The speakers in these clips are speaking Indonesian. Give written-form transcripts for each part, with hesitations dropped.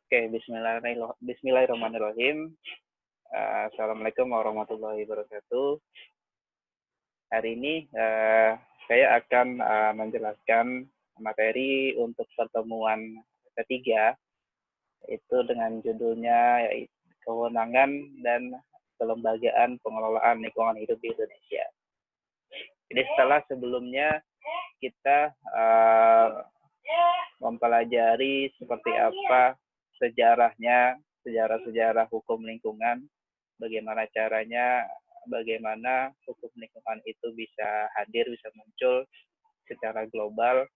Oke, Bismillahirrahmanirrahim. Assalamualaikum warahmatullahi wabarakatuh. Hari ini saya akan menjelaskan materi untuk pertemuan ketiga, itu dengan judulnya yaitu Kewenangan dan Kelembagaan Pengelolaan Lingkungan Hidup di Indonesia. Jadi setelah sebelumnya kita mempelajari seperti apa sejarah hukum lingkungan, bagaimana caranya, bagaimana hukum lingkungan itu bisa hadir, bisa muncul secara global,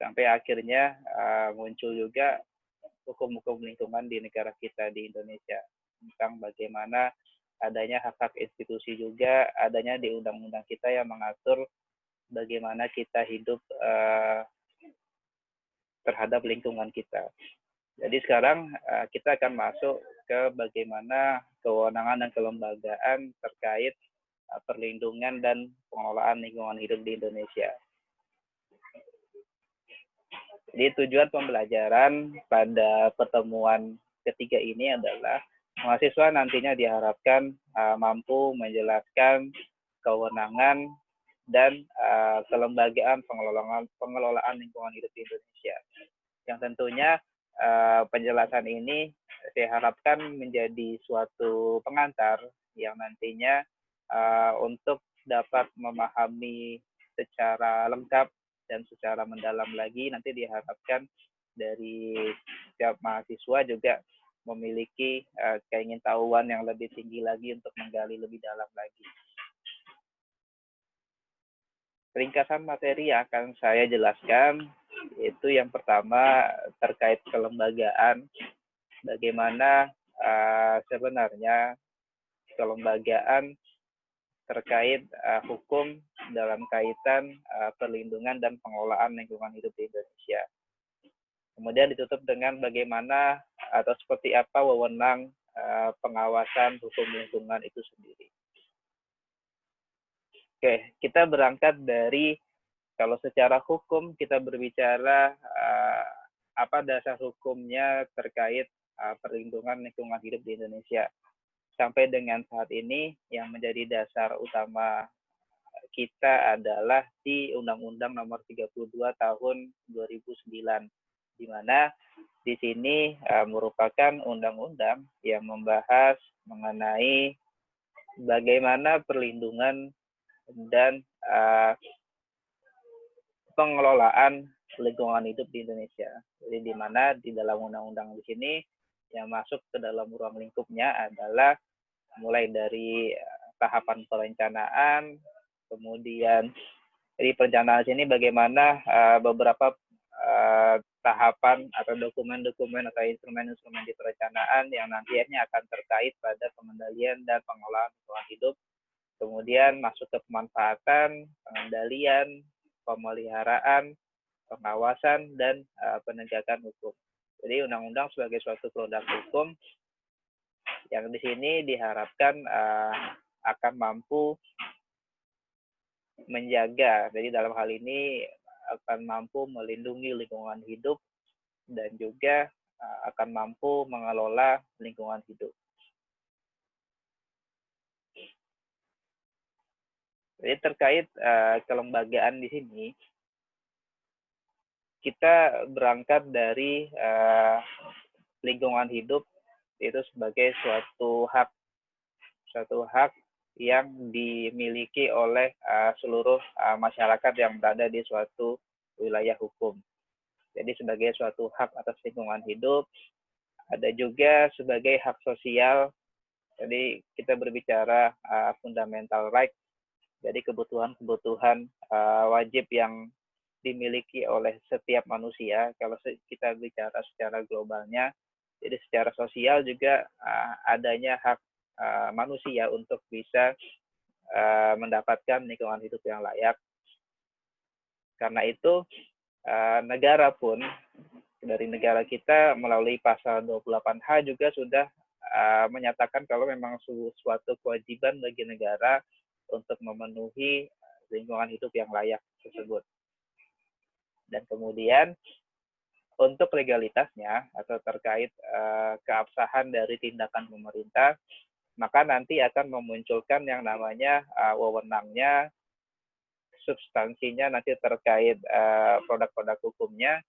sampai akhirnya muncul juga hukum-hukum lingkungan di negara kita di Indonesia, tentang bagaimana adanya hak-hak institusi juga, adanya di undang-undang kita yang mengatur bagaimana kita hidup terhadap lingkungan kita. Jadi sekarang kita akan masuk ke bagaimana kewenangan dan kelembagaan terkait perlindungan dan pengelolaan lingkungan hidup di Indonesia. Jadi tujuan pembelajaran pada pertemuan ketiga ini adalah mahasiswa nantinya diharapkan mampu menjelaskan kewenangan dan kelembagaan pengelolaan lingkungan hidup di Indonesia. Yang tentunya penjelasan ini saya harapkan menjadi suatu pengantar yang nantinya untuk dapat memahami secara lengkap dan secara mendalam lagi, nanti diharapkan dari setiap mahasiswa juga memiliki keingintahuan yang lebih tinggi lagi untuk menggali lebih dalam lagi. Ringkasan materi yang akan saya jelaskan itu yang pertama terkait kelembagaan, bagaimana sebenarnya kelembagaan terkait hukum dalam kaitan perlindungan dan pengelolaan lingkungan hidup di Indonesia. Kemudian ditutup dengan bagaimana atau seperti apa wewenang pengawasan hukum lingkungan itu sendiri. Oke, kita berangkat dari kalau secara hukum kita berbicara apa dasar hukumnya terkait perlindungan lingkungan hidup di Indonesia. Sampai dengan saat ini yang menjadi dasar utama kita adalah di Undang-Undang Nomor 32 Tahun 2009, di mana di sini merupakan undang-undang yang membahas mengenai bagaimana perlindungan dan pengelolaan lingkungan hidup di Indonesia. Jadi di mana di dalam undang-undang di sini yang masuk ke dalam ruang lingkupnya adalah mulai dari tahapan perencanaan, kemudian di perencanaan sini bagaimana beberapa tahapan atau dokumen-dokumen atau instrumen-instrumen di perencanaan yang nantinya akan terkait pada pengendalian dan pengelolaan lingkungan hidup. Kemudian masuk ke pemanfaatan, pengendalian, pemeliharaan, pengawasan, dan penegakan hukum. Jadi undang-undang sebagai suatu produk hukum yang di sini diharapkan akan mampu menjaga, jadi dalam hal ini akan mampu melindungi lingkungan hidup dan juga akan mampu mengelola lingkungan hidup. Jadi terkait kelembagaan di sini, kita berangkat dari lingkungan hidup itu sebagai suatu hak yang dimiliki oleh seluruh masyarakat yang berada di suatu wilayah hukum. Jadi sebagai suatu hak atas lingkungan hidup, ada juga sebagai hak sosial. Jadi kita berbicara fundamental right, jadi kebutuhan-kebutuhan wajib yang dimiliki oleh setiap manusia. Kalau kita bicara secara globalnya, jadi secara sosial juga adanya hak manusia untuk bisa mendapatkan lingkungan hidup yang layak. Karena itu negara pun dari negara kita melalui pasal 28H juga sudah menyatakan kalau memang suatu kewajiban bagi negara untuk memenuhi lingkungan hidup yang layak tersebut. Dan kemudian untuk legalitasnya atau terkait keabsahan dari tindakan pemerintah, maka nanti akan memunculkan yang namanya wewenangnya, substansinya nanti terkait produk-produk hukumnya,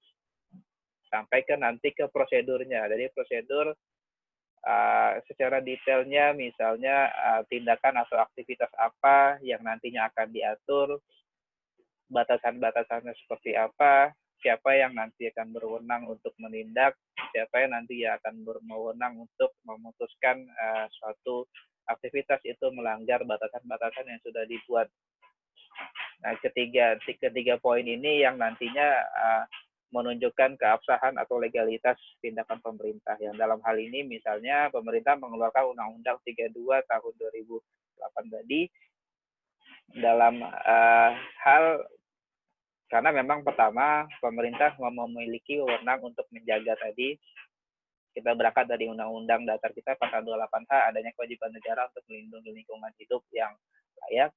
sampai ke nanti ke prosedurnya. Jadi prosedur secara detailnya, misalnya tindakan atau aktivitas apa yang nantinya akan diatur, batasan-batasannya seperti apa, siapa yang nanti akan berwenang untuk menindak, siapa yang nanti akan berwenang untuk memutuskan suatu aktivitas itu melanggar batasan-batasan yang sudah dibuat. Nah, ketiga poin ini yang nantinya menunjukkan keabsahan atau legalitas tindakan pemerintah. Yang dalam hal ini misalnya pemerintah mengeluarkan Undang-Undang 32 tahun 2008 tadi dalam hal karena memang pertama pemerintah memiliki wewenang untuk menjaga tadi, kita berangkat dari Undang-Undang Dasar kita pasal 28H, adanya kewajiban negara untuk melindungi lingkungan hidup yang layak,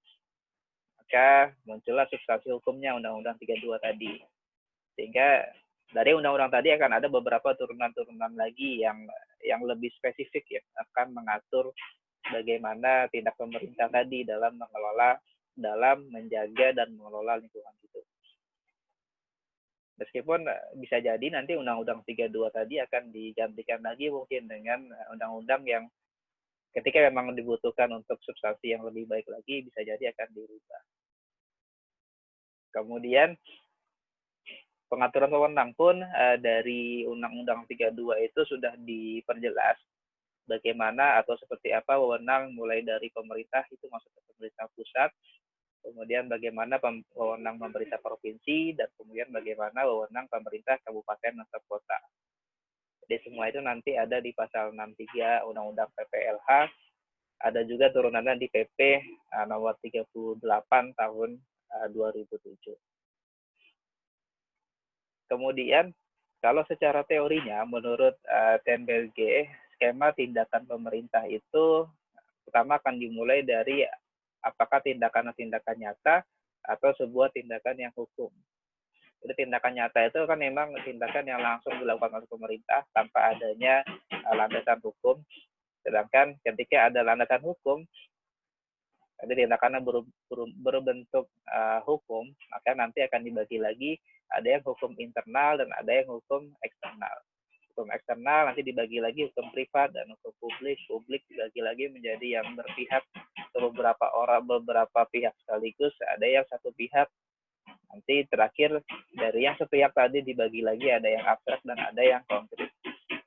maka muncullah substansi hukumnya Undang-Undang 32 tadi. Sehingga dari undang-undang tadi akan ada beberapa turunan-turunan lagi yang lebih spesifik ya, akan mengatur bagaimana tindak pemerintah tadi dalam menjaga dan mengelola lingkungan hidup. Meskipun bisa jadi nanti Undang-Undang 32 tadi akan digantikan lagi mungkin dengan undang-undang yang ketika memang dibutuhkan untuk substansi yang lebih baik lagi, bisa jadi akan dirubah. Kemudian pengaturan wewenang pun dari Undang-Undang 32 itu sudah diperjelas bagaimana atau seperti apa wewenang mulai dari pemerintah, itu maksudnya pemerintah pusat, kemudian bagaimana wewenang pemerintah provinsi, dan kemudian bagaimana wewenang pemerintah kabupaten atau kota. Jadi semua itu nanti ada di pasal 63 Undang-Undang PPLH, ada juga turunannya di PP nomor 38 tahun 2007. Kemudian kalau secara teorinya menurut Ten-Berge, skema tindakan pemerintah itu pertama akan dimulai dari apakah tindakan-tindakan nyata atau sebuah tindakan yang hukum. Jadi tindakan nyata itu kan memang tindakan yang langsung dilakukan oleh pemerintah tanpa adanya landasan hukum. Sedangkan ketika ada landasan hukum, jadi tindakannya berbentuk hukum, maka nanti akan dibagi lagi, ada yang hukum internal dan ada yang hukum eksternal. Hukum eksternal nanti dibagi lagi hukum privat dan hukum publik. Publik dibagi lagi menjadi yang berpihak ke beberapa pihak sekaligus, ada yang satu pihak. Nanti terakhir dari yang sepihak tadi dibagi lagi, ada yang abstrak dan ada yang konkret.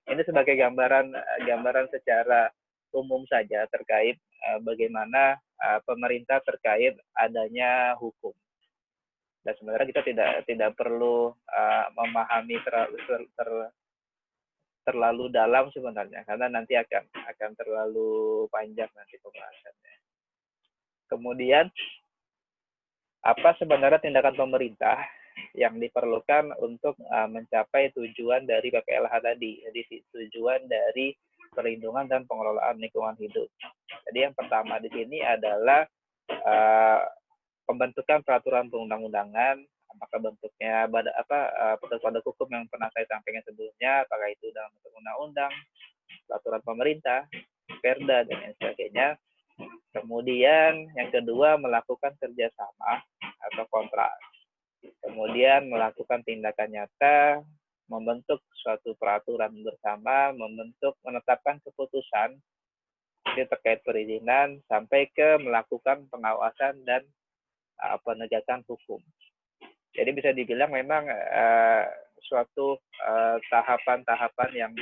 Ini sebagai gambaran secara umum saja terkait bagaimana pemerintah terkait adanya hukum. Dan sebenarnya kita tidak perlu memahami terlalu dalam sebenarnya, karena nanti akan terlalu panjang nanti pembahasannya. Kemudian apa sebenarnya tindakan pemerintah yang diperlukan untuk mencapai tujuan dari PPLH tadi, jadi tujuan dari perlindungan dan pengelolaan lingkungan hidup. Jadi yang pertama di sini adalah pembentukan peraturan perundang-undangan, apakah bentuknya produk-produk hukum yang pernah saya sampaikan sebelumnya, apakah itu dalam bentuk undang-undang, peraturan pemerintah, perda, dan lain sebagainya. Kemudian yang kedua melakukan kerjasama atau kontrak. Kemudian melakukan tindakan nyata, membentuk suatu peraturan bersama, menetapkan keputusan itu terkait perizinan, sampai ke melakukan pengawasan dan penegakan hukum. Jadi bisa dibilang memang suatu tahapan-tahapan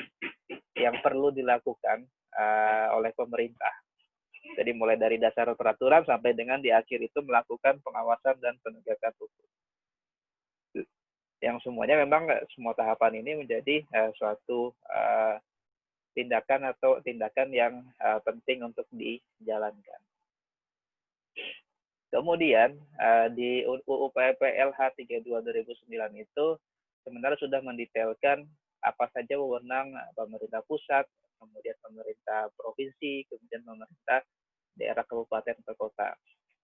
yang perlu dilakukan oleh pemerintah. Jadi mulai dari dasar peraturan sampai dengan di akhir itu melakukan pengawasan dan penegakan hukum. Yang semuanya memang semua tahapan ini menjadi suatu tindakan yang penting untuk dijalankan. Kemudian di UU PPLH 32 2009 itu sebenarnya sudah mendetailkan apa saja wewenang pemerintah pusat, kemudian pemerintah provinsi, kemudian pemerintah daerah kabupaten atau kota.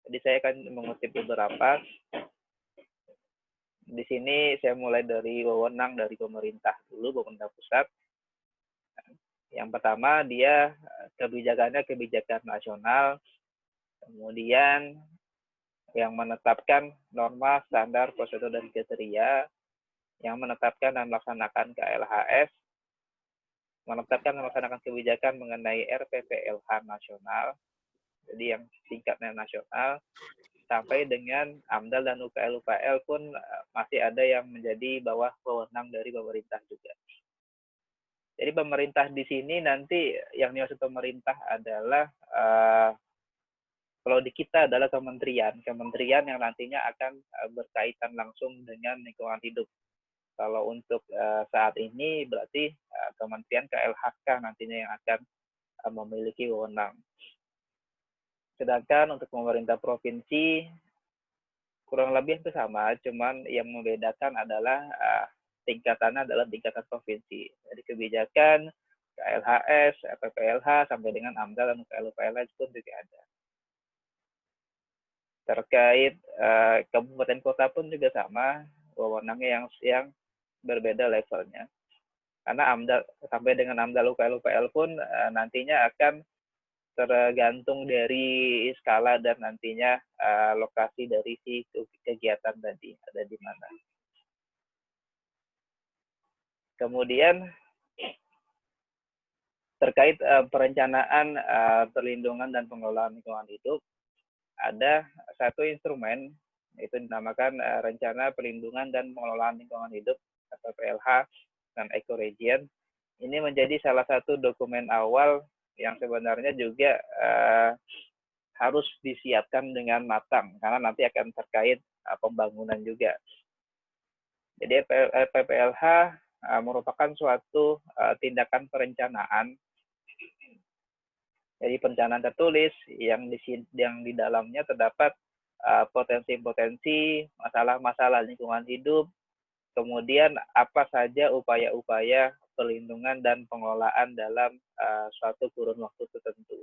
Jadi saya akan mengutip beberapa. Di sini saya mulai dari wewenang dari pemerintah dulu, pemerintah pusat. Yang pertama, dia kebijakannya kebijakan nasional, kemudian yang menetapkan norma, standar, prosedur, dan kriteria, yang menetapkan dan melaksanakan KLHS, menetapkan dan melaksanakan kebijakan mengenai RPPLH nasional, jadi yang tingkatnya nasional, sampai dengan AMDAL dan UKL-UKL pun masih ada yang menjadi bawah wewenang dari pemerintah juga. Jadi pemerintah di sini nanti yang dimaksud pemerintah adalah kalau di kita adalah kementerian yang nantinya akan berkaitan langsung dengan lingkungan hidup. Kalau untuk saat ini berarti Kementerian KLHK nantinya yang akan memiliki wewenang. Sedangkan untuk pemerintah provinsi kurang lebih itu sama, cuman yang membedakan adalah tingkatannya adalah tingkatan provinsi. Jadi kebijakan KLHS, RPPLH sampai dengan AMDAL dan UKL-UKL pun juga ada. Terkait kabupaten kota pun juga sama, wewenangnya yang berbeda levelnya. Karena AMDAL sampai dengan AMDAL UKL-UKL pun nantinya akan tergantung dari skala dan nantinya lokasi dari si kegiatan tadi ada di mana. Kemudian terkait perencanaan perlindungan dan pengelolaan lingkungan hidup, ada satu instrumen itu dinamakan Rencana Perlindungan dan Pengelolaan Lingkungan Hidup atau PLH dan Ecoregion. Ini menjadi salah satu dokumen awal yang sebenarnya juga harus disiapkan dengan matang karena nanti akan terkait pembangunan juga. Jadi PPLH merupakan suatu tindakan perencanaan. Jadi perencanaan tertulis yang di dalamnya terdapat potensi-potensi masalah-masalah lingkungan hidup, kemudian apa saja upaya-upaya perlindungan dan pengelolaan dalam suatu kurun waktu tertentu.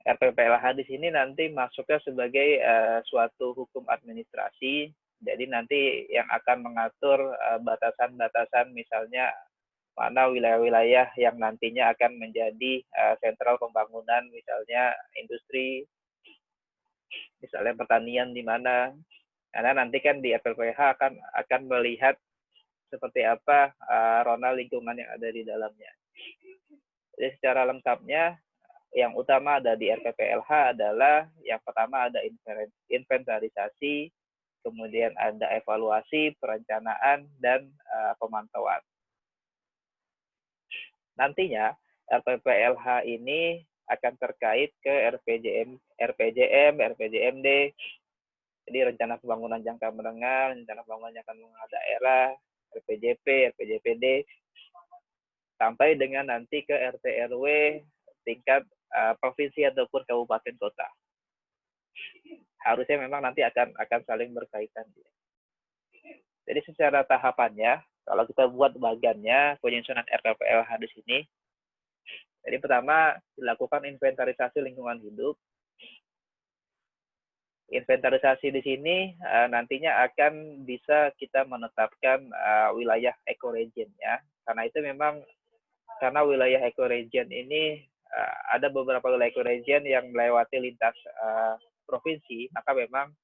RPPLH di sini nanti masuknya sebagai suatu hukum administrasi, jadi nanti yang akan mengatur batasan-batasan misalnya mana wilayah-wilayah yang nantinya akan menjadi sentral pembangunan, misalnya industri, misalnya pertanian di mana. Karena nanti kan di RPPLH akan melihat seperti apa rona lingkungan yang ada di dalamnya. Jadi secara lengkapnya yang utama ada di RPPLH adalah yang pertama ada inventarisasi, kemudian ada evaluasi, perencanaan, dan pemantauan. Nantinya RPPLH ini akan terkait ke RPJM, RPJMD, jadi rencana pembangunan jangka menengah, rencana pembangunan jangka menengah daerah, RPJP, RPJPD, sampai dengan nanti ke RT RW tingkat provinsi ataupun kabupaten kota. Harusnya memang nanti akan saling berkaitan. Jadi secara tahapannya, kalau kita buat bagannya penyusunan RPPLH di sini, jadi pertama dilakukan inventarisasi lingkungan hidup. Inventarisasi di sini nantinya akan bisa kita menetapkan wilayah ecoregion-nya, karena itu memang karena wilayah ecoregion ini ada beberapa wilayah ecoregion yang melewati lintas provinsi, maka memang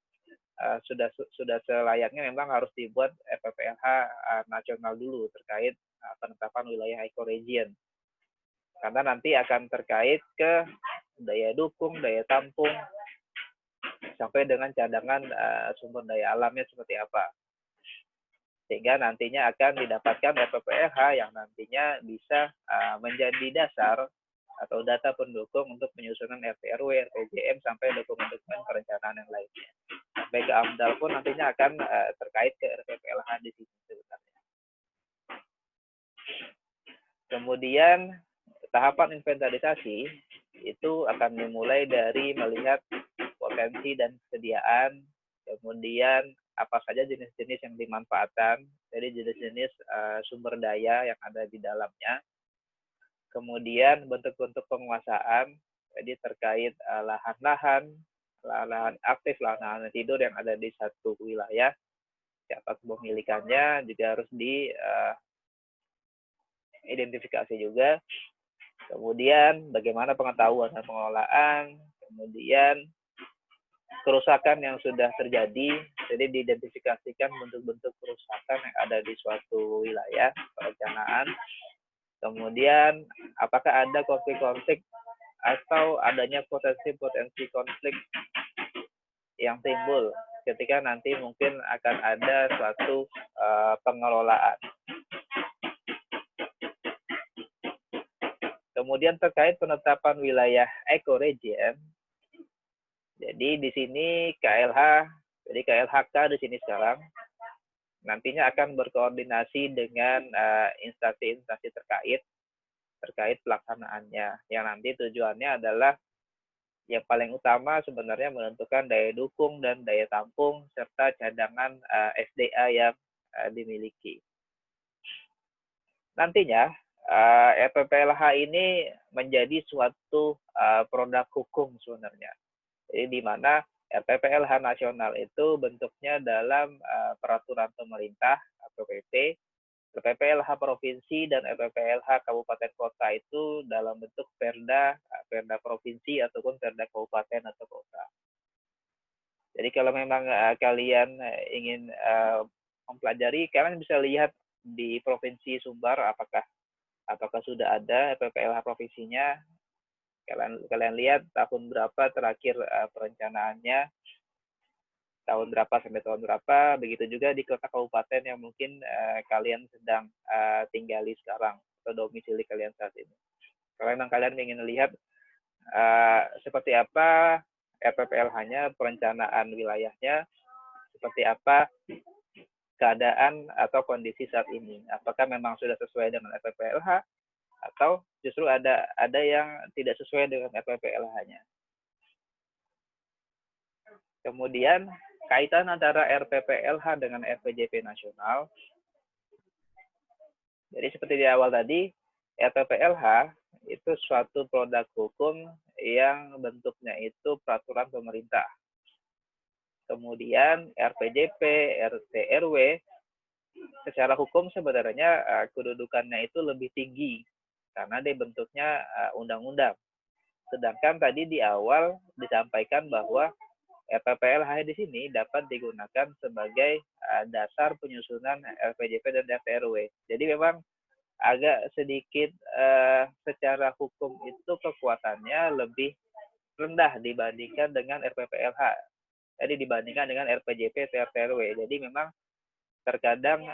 sudah selayaknya memang harus dibuat RPPLH nasional dulu terkait penetapan wilayah ecoregion. Karena nanti akan terkait ke daya dukung, daya tampung, sampai dengan cadangan sumber daya alamnya seperti apa. Sehingga nantinya akan didapatkan RPPLH yang nantinya bisa menjadi dasar atau data pendukung untuk penyusunan RT RW, RPJM, sampai dokumen-dokumen perencanaan yang lainnya. Sampai ke AMDAL pun nantinya akan terkait ke RPPLH di sini sebenarnya. Kemudian tahapan inventarisasi itu akan dimulai dari melihat potensi dan kesediaan, kemudian apa saja jenis-jenis yang dimanfaatkan, jadi jenis-jenis sumber daya yang ada di dalamnya. Kemudian bentuk-bentuk penguasaan, jadi terkait lahan-lahan, lahan aktif, lahan tidur yang ada di satu wilayah, siapa kepemilikannya juga harus diidentifikasi juga. Kemudian bagaimana pengetahuan dan pengelolaan, kemudian kerusakan yang sudah terjadi, jadi diidentifikasikan bentuk-bentuk kerusakan yang ada di suatu wilayah, perencanaan. Kemudian apakah ada konflik-konflik atau adanya potensi-potensi konflik yang timbul ketika nanti mungkin akan ada suatu pengelolaan. Kemudian terkait penetapan wilayah ekoregien, jadi di sini jadi KLHK di sini sekarang nantinya akan berkoordinasi dengan instansi-instansi terkait pelaksanaannya, yang nanti tujuannya adalah yang paling utama sebenarnya menentukan daya dukung dan daya tampung serta cadangan SDA yang dimiliki. Nantinya RPPLH ini menjadi suatu produk hukum sebenarnya. Jadi di mana RPPLH nasional itu bentuknya dalam peraturan pemerintah atau PP, RPPLH provinsi dan RPPLH kabupaten kota itu dalam bentuk perda provinsi ataupun perda kabupaten atau kota. Jadi kalau memang kalian ingin mempelajari, kalian bisa lihat di provinsi Sumbar apakah sudah ada RPPLH provinsinya. Kalian lihat tahun berapa terakhir perencanaannya, tahun berapa sampai tahun berapa. Begitu juga di kota kabupaten yang mungkin kalian sedang tinggali sekarang atau domisili kalian saat ini. Kalau memang kalian ingin lihat seperti apa RPPLH-nya, perencanaan wilayahnya, seperti apa keadaan atau kondisi saat ini. Apakah memang sudah sesuai dengan RPPLH atau justru ada yang tidak sesuai dengan RPPLH-nya. Kemudian kaitan antara RPPLH dengan RPJP nasional. Jadi seperti di awal tadi, RPPLH itu suatu produk hukum yang bentuknya itu peraturan pemerintah. Kemudian RPJP, RT RW secara hukum sebenarnya kedudukannya itu lebih tinggi karena dia bentuknya undang-undang. Sedangkan tadi di awal disampaikan bahwa RPPLH di sini dapat digunakan sebagai dasar penyusunan RPJP dan RT RW. Jadi memang agak sedikit secara hukum itu kekuatannya lebih rendah dibandingkan dengan RPPLH. Jadi dibandingkan dengan RPJP atau RT RW. Jadi memang terkadang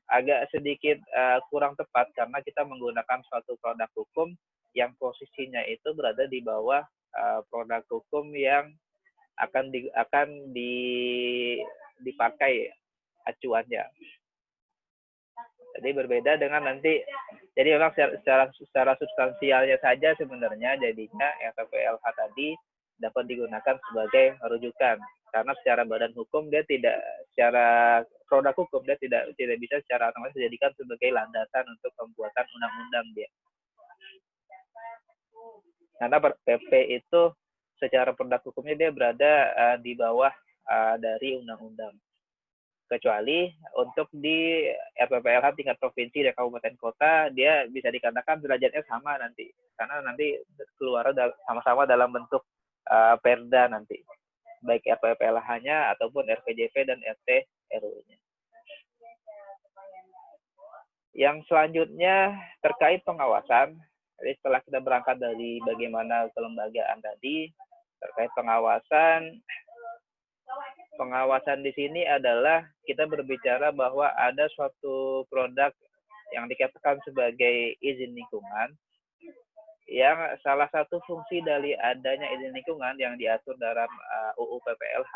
agak sedikit kurang tepat karena kita menggunakan suatu produk hukum yang posisinya itu berada di bawah produk hukum yang akan dipakai acuannya. Jadi berbeda dengan nanti, jadi memang secara substansialnya saja sebenarnya jadinya RPPLH tadi dapat digunakan sebagai rujukan. Karena secara badan hukum dia tidak, secara produk hukum dia tidak bisa secara otomatis dijadikan sebagai landasan untuk pembuatan undang-undang dia. Karena PP itu secara produk hukumnya dia berada di bawah dari undang-undang. Kecuali untuk di RPPLH tingkat provinsi dan kabupaten kota, dia bisa dikatakan derajatnya sama nanti. Karena nanti keluar sama-sama dalam bentuk perda nanti. Baik RPPLH-nya ataupun RPJP dan RT RW-nya. Yang selanjutnya terkait pengawasan. Jadi setelah kita berangkat dari bagaimana kelembagaan tadi, terkait pengawasan di sini adalah kita berbicara bahwa ada suatu produk yang dikatakan sebagai izin lingkungan, yang salah satu fungsi dari adanya izin lingkungan yang diatur dalam UU PPLH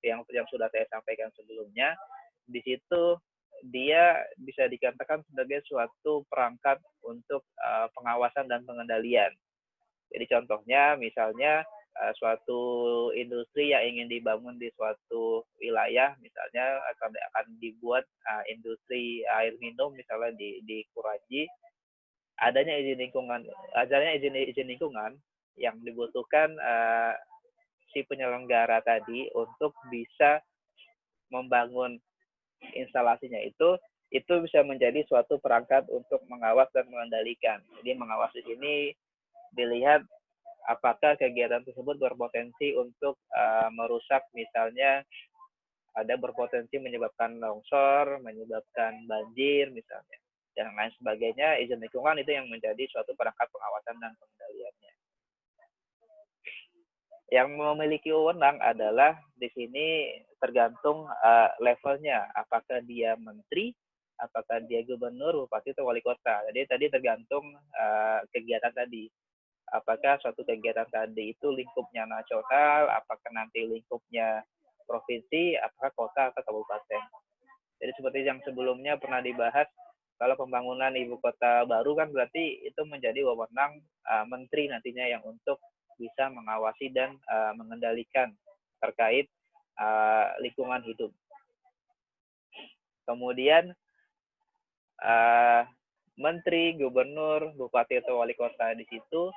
yang sudah saya sampaikan sebelumnya, di situ dia bisa dikatakan sebagai suatu perangkat untuk pengawasan dan pengendalian. Jadi contohnya misalnya suatu industri yang ingin dibangun di suatu wilayah, misalnya akan dibuat industri air minum misalnya di Kuraji, adanya izin lingkungan yang dibutuhkan si penyelenggara tadi untuk bisa membangun instalasinya itu bisa menjadi suatu perangkat untuk mengawas dan mengendalikan. Jadi mengawas di sini dilihat apakah kegiatan tersebut berpotensi untuk merusak, misalnya ada berpotensi menyebabkan longsor, menyebabkan banjir misalnya, dan lain sebagainya. Izin lingkungan itu yang menjadi suatu perangkat pengawasan dan pengendaliannya. Yang memiliki wewenang adalah di sini tergantung levelnya, apakah dia menteri, apakah dia gubernur, bupati, atau wali kota. Jadi tadi tergantung kegiatan tadi. Apakah suatu kegiatan tadi itu lingkupnya nasional, apakah nanti lingkupnya provinsi, apakah kota atau kabupaten. Jadi seperti yang sebelumnya pernah dibahas, kalau pembangunan ibu kota baru kan berarti itu menjadi wewenang menteri nantinya yang untuk bisa mengawasi dan mengendalikan terkait lingkungan hidup. Kemudian menteri, gubernur, bupati atau wali kota di situ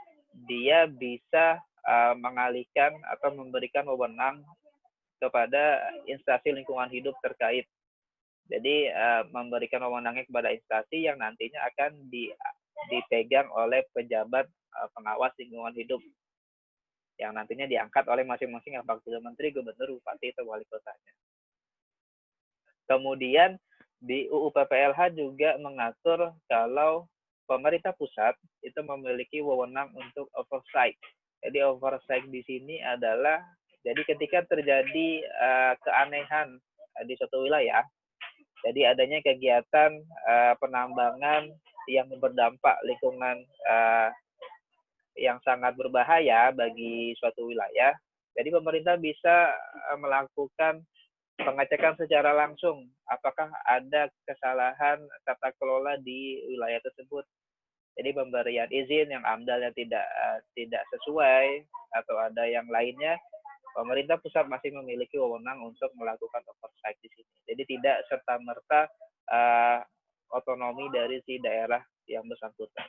dia bisa mengalihkan atau memberikan wewenang kepada instansi lingkungan hidup terkait. Jadi memberikan wewenangnya kepada instansi yang nantinya akan dipegang oleh pejabat pengawas lingkungan hidup yang nantinya diangkat oleh masing-masing apabila menteri, gubernur, bupati, atau wali kotanya. Kemudian di UU PPLH juga mengatur kalau pemerintah pusat itu memiliki wewenang untuk oversight. Jadi oversight di sini adalah jadi ketika terjadi keanehan di suatu wilayah, jadi adanya kegiatan penambangan yang berdampak lingkungan yang sangat berbahaya bagi suatu wilayah, jadi pemerintah bisa melakukan pengecekan secara langsung apakah ada kesalahan tata kelola di wilayah tersebut. Jadi pemberian izin yang AMDAL-nya tidak sesuai atau ada yang lainnya, pemerintah pusat masih memiliki wewenang untuk melakukan oversight di sini. Jadi tidak serta-merta otonomi dari si daerah yang bersangkutan.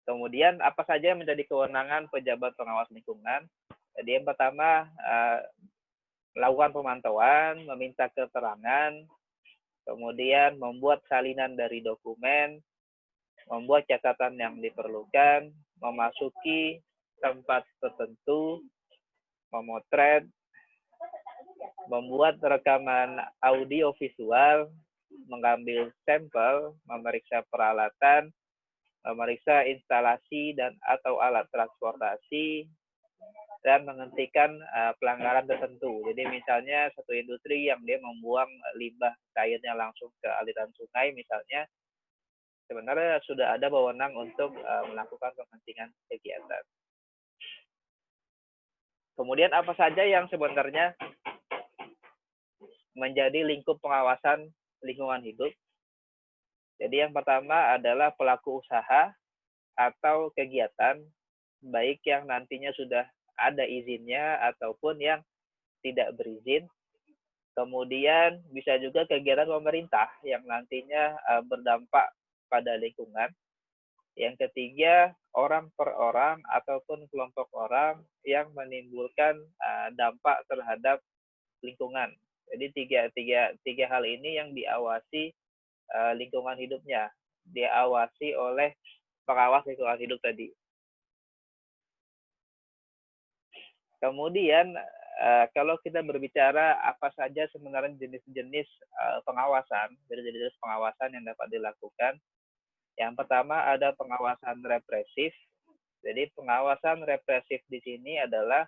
Kemudian apa saja yang menjadi kewenangan pejabat pengawas lingkungan? Jadi yang pertama melakukan pemantauan, meminta keterangan, kemudian membuat salinan dari dokumen, membuat catatan yang diperlukan, memasuki tempat tertentu, memotret, membuat rekaman audio visual, mengambil sampel, memeriksa peralatan, memeriksa instalasi dan atau alat transportasi, dan menghentikan pelanggaran tertentu. Jadi misalnya satu industri yang dia membuang limbah cairnya langsung ke aliran sungai misalnya, sebenarnya sudah ada wewenang untuk melakukan penghentian kegiatan. Kemudian apa saja yang sebenarnya menjadi lingkup pengawasan lingkungan hidup? Jadi yang pertama adalah pelaku usaha atau kegiatan, baik yang nantinya sudah ada izinnya ataupun yang tidak berizin. Kemudian bisa juga kegiatan pemerintah yang nantinya berdampak pada lingkungan. Yang ketiga, orang per orang ataupun kelompok orang yang menimbulkan dampak terhadap lingkungan. Jadi tiga hal ini yang diawasi lingkungan hidupnya, diawasi oleh pengawas lingkungan hidup tadi. Kemudian kalau kita berbicara apa saja sebenarnya jenis-jenis pengawasan, jenis-jenis pengawasan yang dapat dilakukan. Yang pertama ada pengawasan represif. Jadi pengawasan represif di sini adalah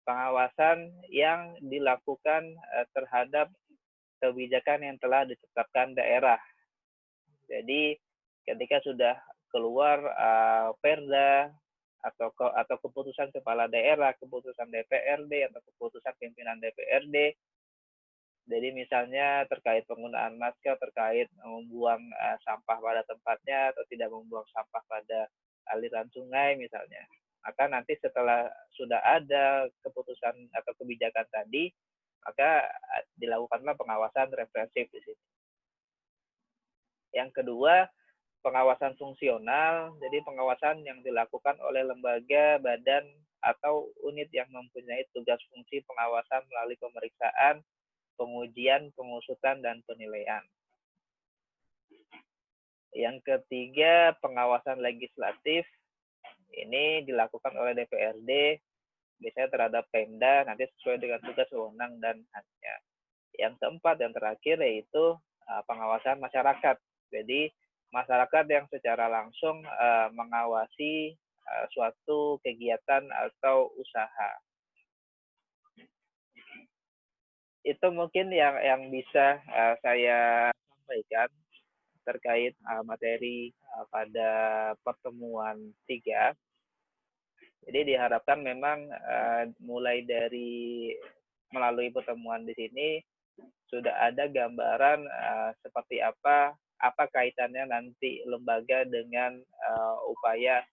pengawasan yang dilakukan terhadap kebijakan yang telah ditetapkan daerah. Jadi ketika sudah keluar perda atau keputusan kepala daerah, keputusan DPRD atau keputusan pimpinan DPRD, jadi misalnya terkait penggunaan masker, terkait membuang sampah pada tempatnya atau tidak membuang sampah pada aliran sungai misalnya, maka nanti setelah sudah ada keputusan atau kebijakan tadi, maka dilakukanlah pengawasan represif di sini. Yang kedua pengawasan fungsional, jadi pengawasan yang dilakukan oleh lembaga, badan, atau unit yang mempunyai tugas fungsi pengawasan melalui pemeriksaan, pengujian, pengusutan, dan penilaian. Yang ketiga, pengawasan legislatif. Ini dilakukan oleh DPRD, biasanya terhadap Pemda, nanti sesuai dengan tugas wewenang dan haknya. Yang keempat dan terakhir yaitu pengawasan masyarakat. Jadi masyarakat yang secara langsung mengawasi suatu kegiatan atau usaha. Itu mungkin yang bisa saya sampaikan terkait materi pada pertemuan 3. Jadi diharapkan memang mulai dari melalui pertemuan di sini sudah ada gambaran seperti apa kaitannya nanti lembaga dengan upaya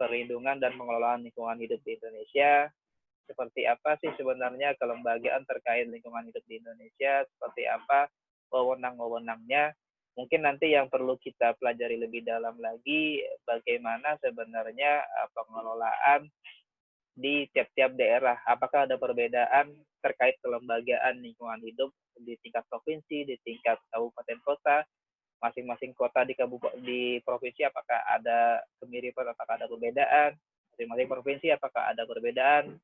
perlindungan dan pengelolaan lingkungan hidup di Indonesia. Seperti apa sih sebenarnya kelembagaan terkait lingkungan hidup di Indonesia, seperti apa wewenang-wewenangnya. Mungkin nanti yang perlu kita pelajari lebih dalam lagi bagaimana sebenarnya pengelolaan di tiap-tiap daerah. Apakah ada perbedaan terkait kelembagaan lingkungan hidup di tingkat provinsi, di tingkat kabupaten kota, masing-masing kota di provinsi apakah ada kemiripan, apakah ada perbedaan, masing-masing provinsi apakah ada perbedaan,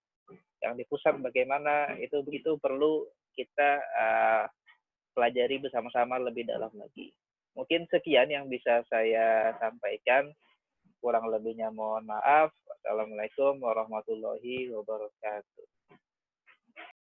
yang di pusat bagaimana, itu perlu kita pelajari bersama-sama lebih dalam lagi. Mungkin sekian yang bisa saya sampaikan. Kurang lebihnya mohon maaf. Wassalamualaikum warahmatullahi wabarakatuh.